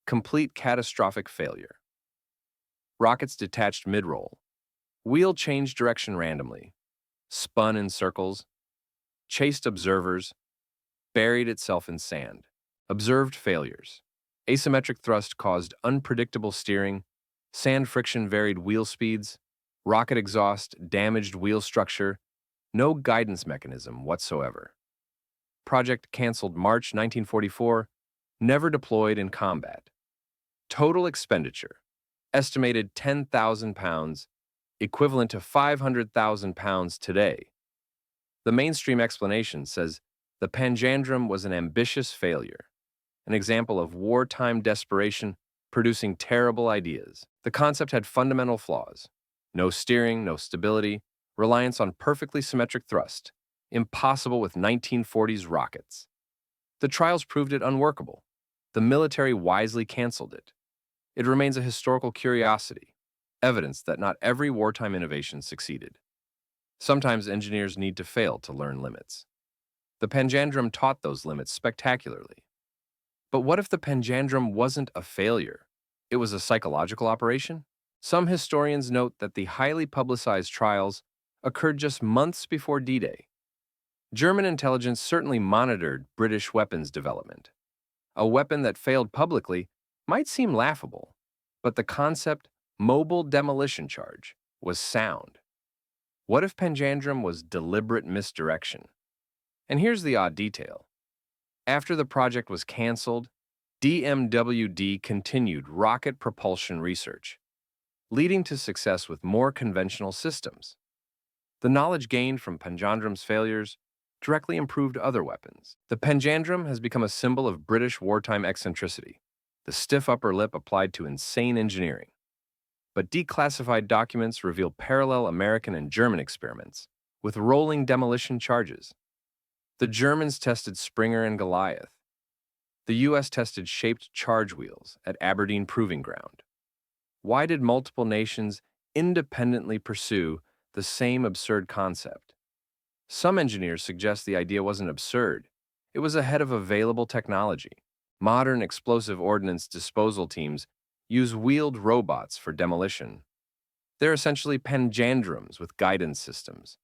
[SPEAKER 1] Complete catastrophic failure. Rockets detached mid-roll. Wheel changed direction randomly. Spun in circles. Chased observers. Buried itself in sand. Observed failures. Asymmetric thrust caused unpredictable steering. Sand friction varied wheel speeds. Rocket exhaust damaged wheel structure. No guidance mechanism whatsoever. Project canceled March 1944. Never deployed in combat. Total expenditure. Estimated £10,000, equivalent to £500,000 today. The mainstream explanation says the Panjandrum was an ambitious failure, an example of wartime desperation producing terrible ideas. The concept had fundamental flaws. No steering, no stability, reliance on perfectly symmetric thrust, impossible with 1940s rockets. The trials proved it unworkable. The military wisely canceled it. It remains a historical curiosity, evidence that not every wartime innovation succeeded. Sometimes engineers need to fail to learn limits. The Panjandrum taught those limits spectacularly. But what if the Panjandrum wasn't a failure? It was a psychological operation? Some historians note that the highly publicized trials occurred just months before D-Day. German intelligence certainly monitored British weapons development. A weapon that failed publicly might seem laughable, but the concept, mobile demolition charge, was sound. What if Panjandrum was deliberate misdirection? And here's the odd detail. After the project was canceled, WW2 continued rocket propulsion research, leading to success with more conventional systems. The knowledge gained from Panjandrum's failures directly improved other weapons. The Panjandrum has become a symbol of British wartime eccentricity, the stiff upper lip applied to insane engineering. But declassified documents reveal parallel American and German experiments with rolling demolition charges. The Germans tested Springer and Goliath. The U.S. tested shaped charge wheels at Aberdeen Proving Ground. Why did multiple nations independently pursue the same absurd concept? Some engineers suggest the idea wasn't absurd. It was ahead of available technology. Modern explosive ordnance disposal teams use wheeled robots for demolition. They're essentially Panjandrums with guidance systems.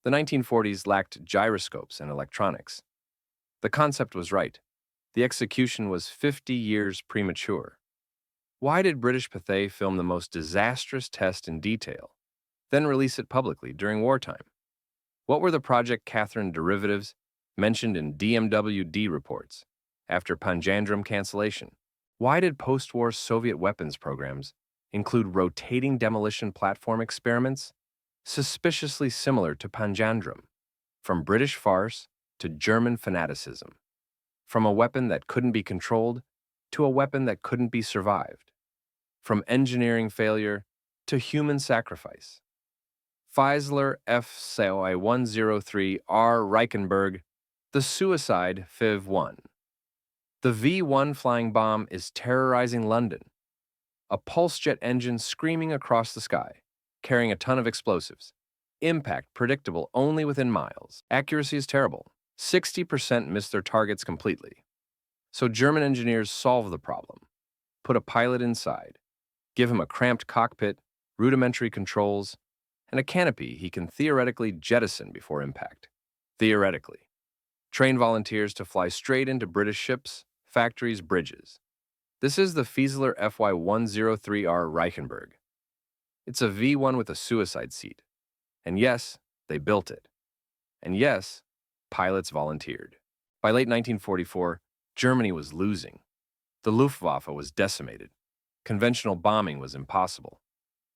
[SPEAKER 1] The 1940s lacked gyroscopes and electronics. The concept was right. The execution was 50 years premature. Why did British Pathé film the most disastrous test in detail, then release it publicly during wartime? What were the Project Catherine derivatives mentioned in DMWD reports after Panjandrum cancellation? Why did post-war Soviet weapons programs include rotating demolition platform experiments suspiciously similar to Panjandrum? From British farce to German fanaticism. From a weapon that couldn't be controlled to a weapon that couldn't be survived. From engineering failure to human sacrifice. Feisler FCOI 103 R. Reichenberg, the suicide FIV-1. The V-1 flying bomb is terrorizing London. A pulse jet engine screaming across the sky, carrying a ton of explosives. Impact predictable only within miles. Accuracy is terrible. 60% miss their targets completely. So German engineers solve the problem. Put a pilot inside. Give him a cramped cockpit, rudimentary controls, and a canopy he can theoretically jettison before impact. Theoretically. Train volunteers to fly straight into British ships, factories, bridges. This is the Feisler FY103R Reichenberg. It's a V1 with a suicide seat. And yes, they built it. And yes, pilots volunteered. By late 1944, Germany was losing. The Luftwaffe was decimated. Conventional bombing was impossible.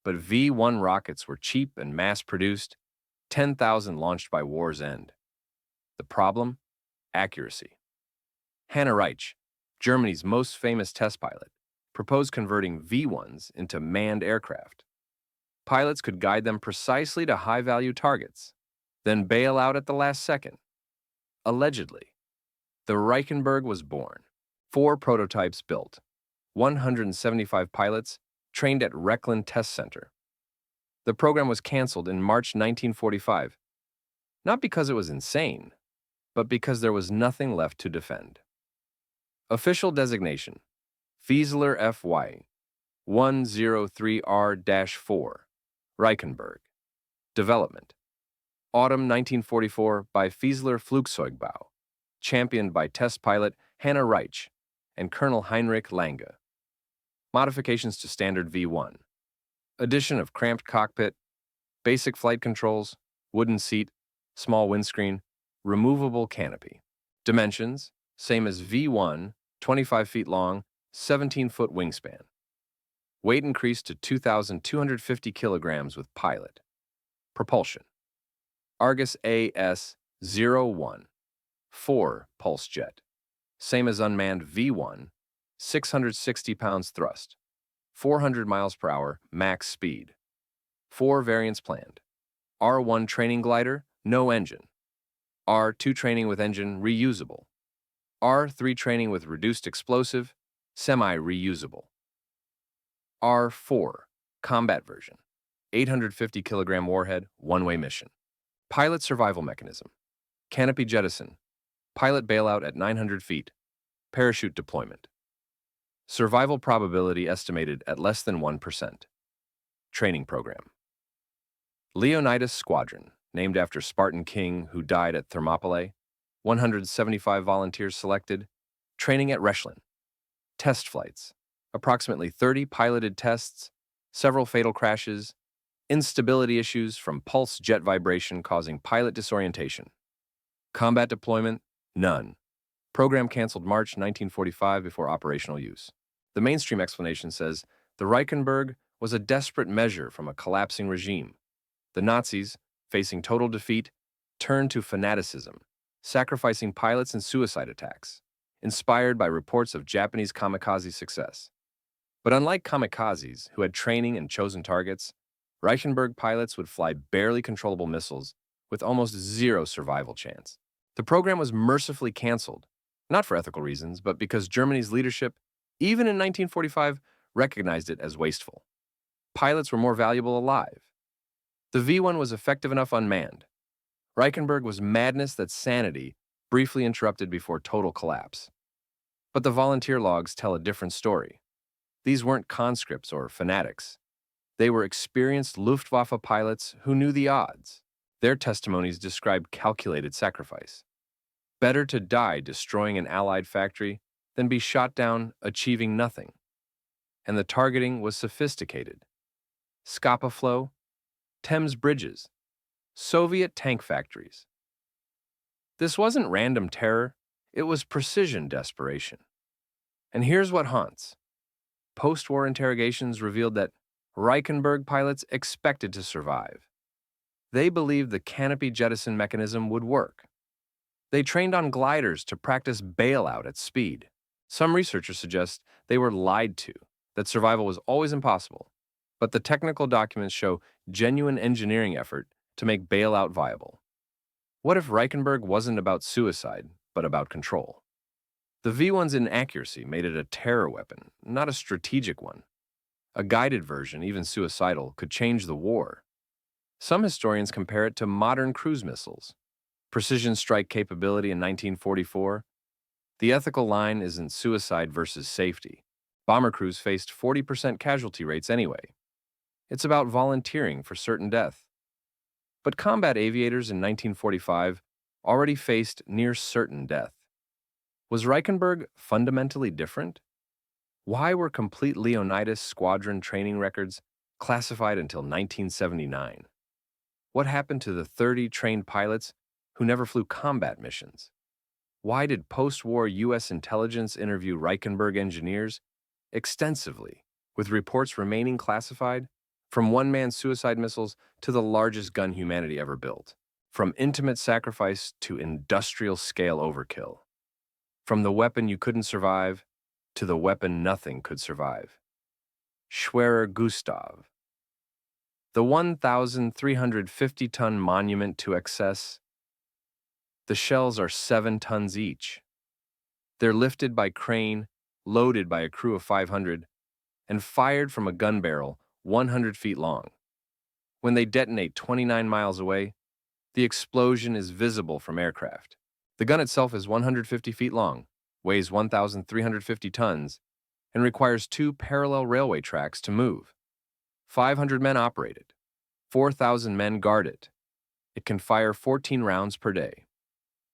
[SPEAKER 1] But V-1 rockets were cheap and mass-produced, 10,000 launched by war's end. The problem? Accuracy. Hanna Reich, Germany's most famous test pilot, proposed converting V-1s into manned aircraft. Pilots could guide them precisely to high-value targets, then bail out at the last second. Allegedly, the Reichenberg was born. 4 prototypes built, 175 pilots trained at Reckland Test Center. The program was canceled in March 1945, not because it was insane, but because there was nothing left to defend. Official designation: Fiesler FY 103R-4, Reichenberg. Development: Autumn 1944 by Fiesler Flugzeugbau, championed by test pilot Hanna Reich and Colonel Heinrich Lange. Modifications to standard V1. Addition of cramped cockpit, basic flight controls, wooden seat, small windscreen, removable canopy. Dimensions: same as V1, 25 feet long, 17-foot wingspan. Weight increased to 2,250 kilograms with pilot. Propulsion: Argus AS-01, 4 pulse jet. Same as unmanned V1, 660 pounds thrust, 400 miles per hour max speed. 4 variants planned: R1 training glider, no engine. R2 training with engine, reusable. R3 training with reduced explosive, semi-reusable. R4 combat version, 850 kilogram warhead, one-way mission. Pilot survival mechanism: canopy jettison, pilot bailout at 900 feet, parachute deployment. Survival probability estimated at less than 1%. Training program: Leonidas Squadron, named after Spartan king who died at Thermopylae. 175 volunteers selected. Training at Rechlin. Test flights: approximately 30 piloted tests, several fatal crashes, instability issues from pulse jet vibration causing pilot disorientation. Combat deployment: none. Program canceled March 1945 before operational use. The mainstream explanation says the Reichenberg was a desperate measure from a collapsing regime. The Nazis, facing total defeat, turned to fanaticism, sacrificing pilots in suicide attacks, inspired by reports of Japanese kamikaze success. But unlike kamikazes, who had training and chosen targets, Reichenberg pilots would fly barely controllable missiles with almost zero survival chance. The program was mercifully canceled, not for ethical reasons, but because Germany's leadership, even in 1945, recognized it as wasteful. Pilots were more valuable alive. The V-1 was effective enough unmanned. Reichenberg was madness that sanity briefly interrupted before total collapse. But the volunteer logs tell a different story. These weren't conscripts or fanatics. They were experienced Luftwaffe pilots who knew the odds. Their testimonies described calculated sacrifice. Better to die destroying an Allied factory than be shot down achieving nothing. And the targeting was sophisticated. Scapa flow, Thames bridges, Soviet tank factories. This wasn't random terror, it was precision desperation. And here's what haunts. Post-war interrogations revealed that Reichenberg pilots expected to survive. They believed the canopy jettison mechanism would work. They trained on gliders to practice bailout at speed. Some researchers suggest they were lied to, that survival was always impossible. But the technical documents show genuine engineering effort to make bailout viable. What if Reichenberg wasn't about suicide, but about control? The V-1's inaccuracy made it a terror weapon, not a strategic one. A guided version, even suicidal, could change the war. Some historians compare it to modern cruise missiles. Precision strike capability in 1944. The ethical line isn't suicide versus safety. Bomber crews faced 40% casualty rates anyway. It's about volunteering for certain death. But combat aviators in 1945 already faced near certain death. Was Reichenberg fundamentally different? Why were complete Leonidas squadron training records classified until 1979? What happened to the 30 trained pilots who never flew combat missions? Why did post-war U.S. intelligence interview Reichenberg engineers extensively, with reports remaining classified, from one-man suicide missiles to the largest gun humanity ever built? From intimate sacrifice to industrial-scale overkill. From the weapon you couldn't survive to the weapon nothing could survive. Schwerer Gustav. The 1,350-ton monument to excess. The shells are 7 tons each. They're lifted by crane, loaded by a crew of 500, and fired from a gun barrel 100 feet long. When they detonate 29 miles away, the explosion is visible from aircraft. The gun itself is 150 feet long, weighs 1,350 tons, and requires 2 parallel railway tracks to move. 500 men operate it. 4,000 men guard it. It can fire 14 rounds per day.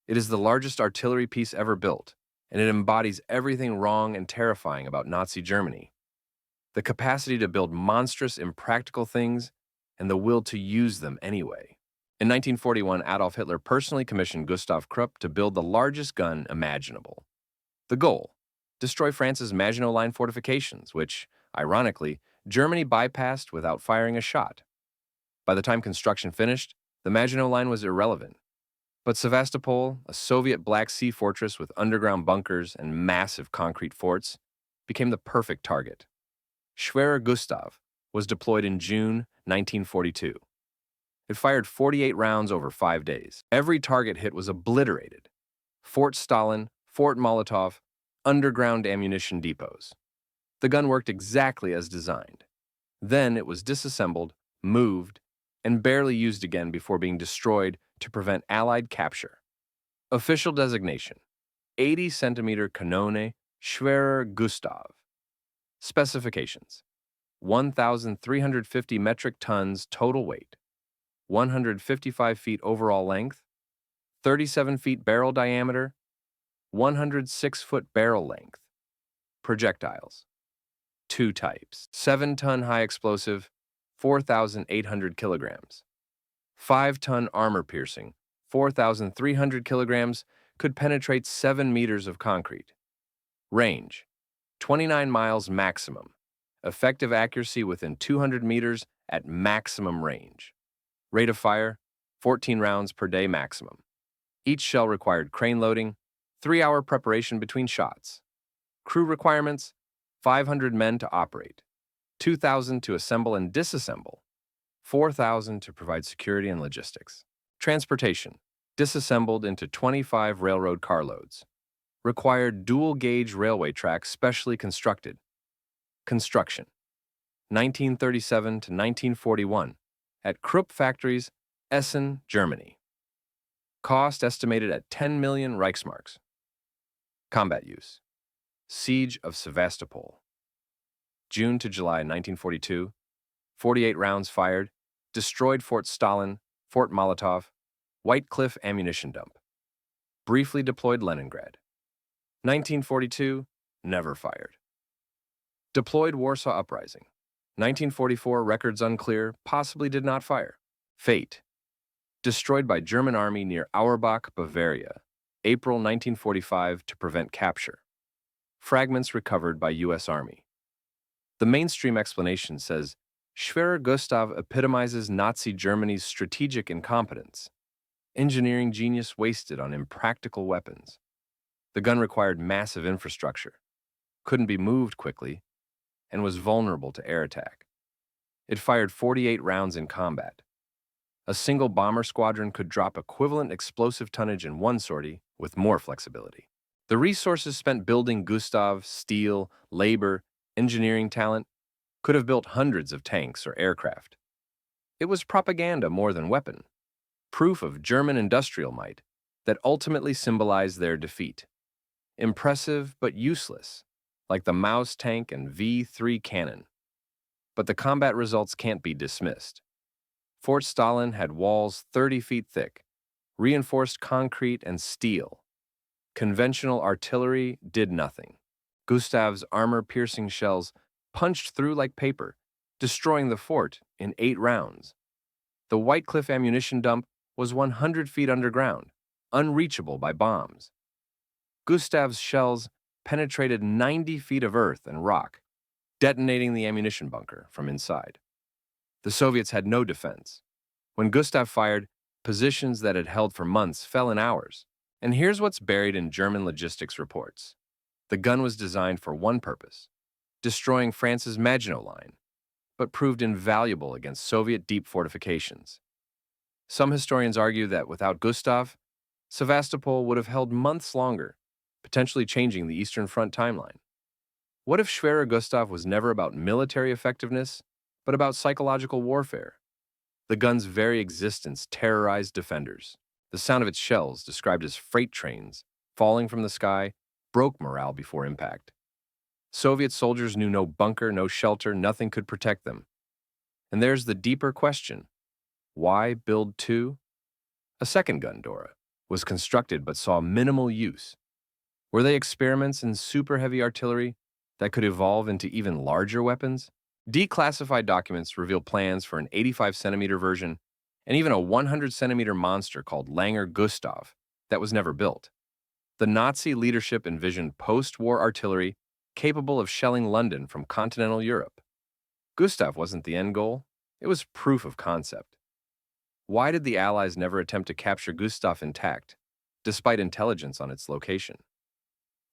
[SPEAKER 1] It is the largest artillery piece ever built, and it embodies everything wrong and terrifying about Nazi Germany. The capacity to build monstrous, impractical things, and the will to use them anyway. In 1941, Adolf Hitler personally commissioned Gustav Krupp to build the largest gun imaginable. The goal: destroy France's Maginot Line fortifications, which, ironically, Germany bypassed without firing a shot. By the time construction finished, the Maginot Line was irrelevant. But Sevastopol, a Soviet Black Sea fortress with underground bunkers and massive concrete forts, became the perfect target. Schwerer Gustav was deployed in June 1942. It fired 48 rounds over 5 days. Every target hit was obliterated. Fort Stalin, Fort Molotov, underground ammunition depots. The gun worked exactly as designed. Then it was disassembled, moved, and barely used again before being destroyed to prevent Allied capture. Official designation: 80-centimeter Kanone Schwerer Gustav. Specifications: 1,350 metric tons total weight, 155 feet overall length, 37 feet barrel diameter, 106-foot barrel length. Projectiles: 2 types. 7-ton high explosive, 4,800 kilograms. 5-ton armor-piercing, 4,300 kilograms, could penetrate 7 meters of concrete. Range: 29 miles maximum. Effective accuracy within 200 meters at maximum range. Rate of fire: 14 rounds per day maximum. Each shell required crane loading, 3-hour preparation between shots. Crew requirements: 500 men to operate, 2,000 to assemble and disassemble, 4,000 to provide security and logistics. Transportation: disassembled into 25 railroad carloads. Required dual-gauge railway tracks specially constructed. Construction: 1937 to 1941 at Krupp factories, Essen, Germany. Cost estimated at 10 million Reichsmarks. Combat use: Siege of Sevastopol. June to July 1942, 48 rounds fired, destroyed Fort Stalin, Fort Molotov, White Cliff ammunition dump. Briefly deployed Leningrad. 1942, never fired. Deployed Warsaw Uprising. 1944, records unclear, possibly did not fire. Fate: destroyed by German army near Auerbach, Bavaria, April 1945 to prevent capture. Fragments recovered by U.S. Army. The mainstream explanation says Schwerer Gustav epitomizes Nazi Germany's strategic incompetence. Engineering genius wasted on impractical weapons. The gun required massive infrastructure, couldn't be moved quickly, and was vulnerable to air attack. It fired 48 rounds in combat. A single bomber squadron could drop equivalent explosive tonnage in one sortie with more flexibility. The resources spent building Gustav, steel, labor, engineering talent, could have built hundreds of tanks or aircraft. It was propaganda more than weapon, proof of German industrial might that ultimately symbolized their defeat. Impressive but useless, like the Maus tank and V3 cannon. But the combat results can't be dismissed. Fort Stalin had walls 30 feet thick, reinforced concrete and steel. Conventional artillery did nothing. Gustav's armor-piercing shells punched through like paper, destroying the fort in 8 rounds. The White Cliff ammunition dump was 100 feet underground, unreachable by bombs. Gustav's shells penetrated 90 feet of earth and rock, detonating the ammunition bunker from inside. The Soviets had no defense. When Gustav fired, Positions that had held for months fell in hours. And here's what's buried in German logistics reports. The gun was designed for one purpose, destroying France's Maginot Line, but proved invaluable against Soviet deep fortifications. Some historians argue that without Gustav, Sevastopol would have held months longer, potentially changing the Eastern Front timeline. What if Schwerer Gustav was never about military effectiveness, but about psychological warfare? The gun's very existence terrorized defenders. The sound of its shells, described as freight trains falling from the sky, broke morale before impact. Soviet soldiers knew no bunker, no shelter, nothing could protect them. And there's the deeper question. Why build two? A second gun, Dora, was constructed but saw minimal use. Were they experiments in super heavy artillery that could evolve into even larger weapons? Declassified documents reveal plans for an 85-centimeter version and even a 100-centimeter monster called Langer Gustav that was never built. The Nazi leadership envisioned post-war artillery capable of shelling London from continental Europe. Gustav wasn't the end goal, it was proof of concept. Why did the Allies never attempt to capture Gustav intact, despite intelligence on its location?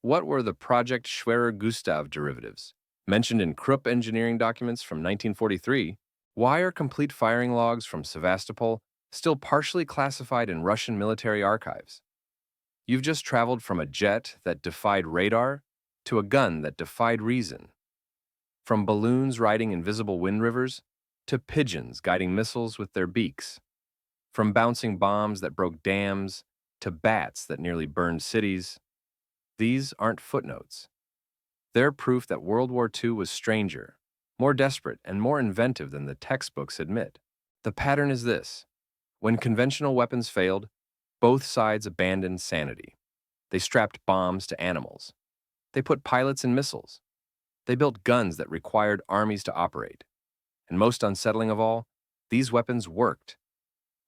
[SPEAKER 1] What were the Project Schwerer Gustav derivatives? Mentioned in Krupp engineering documents from 1943, why are complete firing logs from Sevastopol still partially classified in Russian military archives? You've just traveled from a jet that defied radar to a gun that defied reason. From balloons riding invisible wind rivers to pigeons guiding missiles with their beaks. From bouncing bombs that broke dams to bats that nearly burned cities. These aren't footnotes. They're proof that World War II was stranger, more desperate, and more inventive than the textbooks admit. The pattern is this. When conventional weapons failed, both sides abandoned sanity. They strapped bombs to animals. They put pilots in missiles. They built guns that required armies to operate. And most unsettling of all, these weapons worked.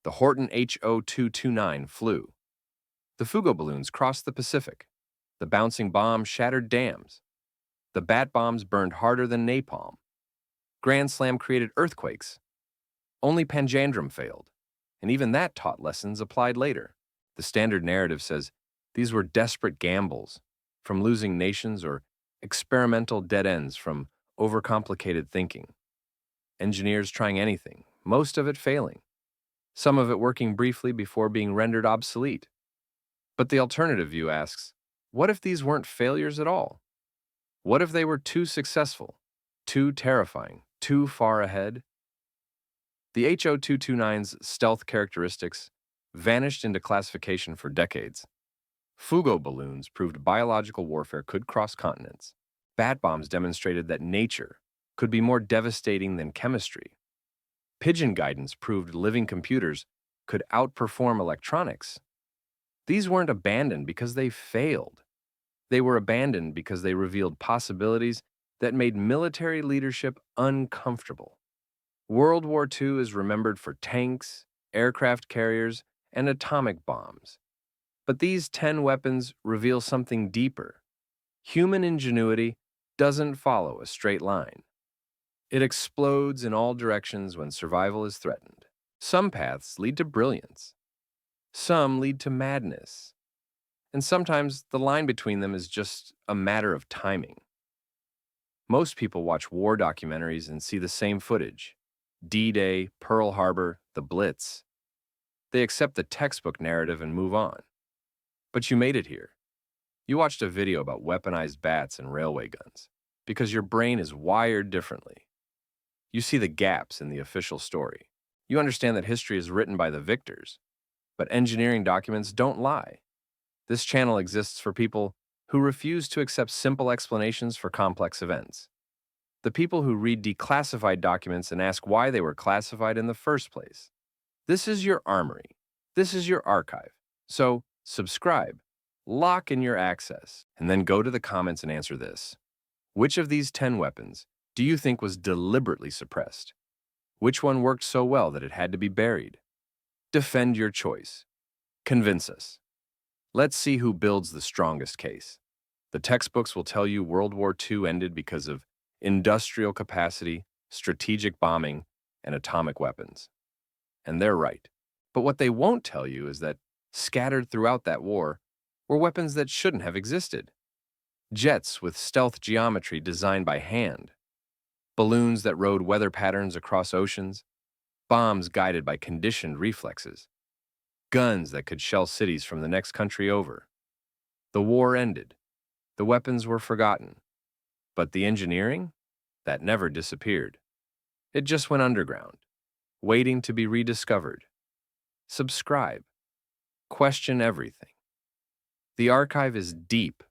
[SPEAKER 1] The Horten HO-229 flew. The Fugo balloons crossed the Pacific. The bouncing bomb shattered dams. The bat bombs burned harder than napalm. Grand Slam created earthquakes. Only Panjandrum failed, and even that taught lessons applied later. The standard narrative says these were desperate gambles, from losing nations, or experimental dead ends from overcomplicated thinking. Engineers trying anything, most of it failing. Some of it working briefly before being rendered obsolete. But the alternative view asks, what if these weren't failures at all? What if they were too successful, too terrifying, too far ahead? The HO-229's stealth characteristics vanished into classification for decades. Fugo balloons proved biological warfare could cross continents. Bat bombs demonstrated that nature could be more devastating than chemistry. Pigeon guidance proved living computers could outperform electronics. These weren't abandoned because they failed. They were abandoned because they revealed possibilities that made military leadership uncomfortable. World War II is remembered for tanks, aircraft carriers, and atomic bombs. But these 10 weapons reveal something deeper. Human ingenuity doesn't follow a straight line. It explodes in all directions when survival is threatened. Some paths lead to brilliance. Some lead to madness. And sometimes the line between them is just a matter of timing. Most people watch war documentaries and see the same footage. D-Day, Pearl Harbor, the Blitz. They accept the textbook narrative and move on. But you made it here. You watched a video about weaponized bats and railway guns because your brain is wired differently. You see the gaps in the official story. You understand that history is written by the victors, but engineering documents don't lie. This channel exists for people who refuse to accept simple explanations for complex events. The people who read declassified documents and ask why they were classified in the first place. This is your armory. This is your archive. So, subscribe, lock in your access, and then go to the comments and answer this. Which of these 10 weapons do you think was deliberately suppressed? Which one worked so well that it had to be buried? Defend your choice. Convince us. Let's see who builds the strongest case. The textbooks will tell you World War II ended because of industrial capacity, strategic bombing, and atomic weapons. And they're right. But what they won't tell you is that scattered throughout that war were weapons that shouldn't have existed. Jets with stealth geometry designed by hand, balloons that rode weather patterns across oceans, bombs guided by conditioned reflexes, guns that could shell cities from the next country over. The war ended. The weapons were forgotten. But the engineering? That never disappeared. It just went underground, waiting to be rediscovered. Subscribe. Question everything. The archive is deep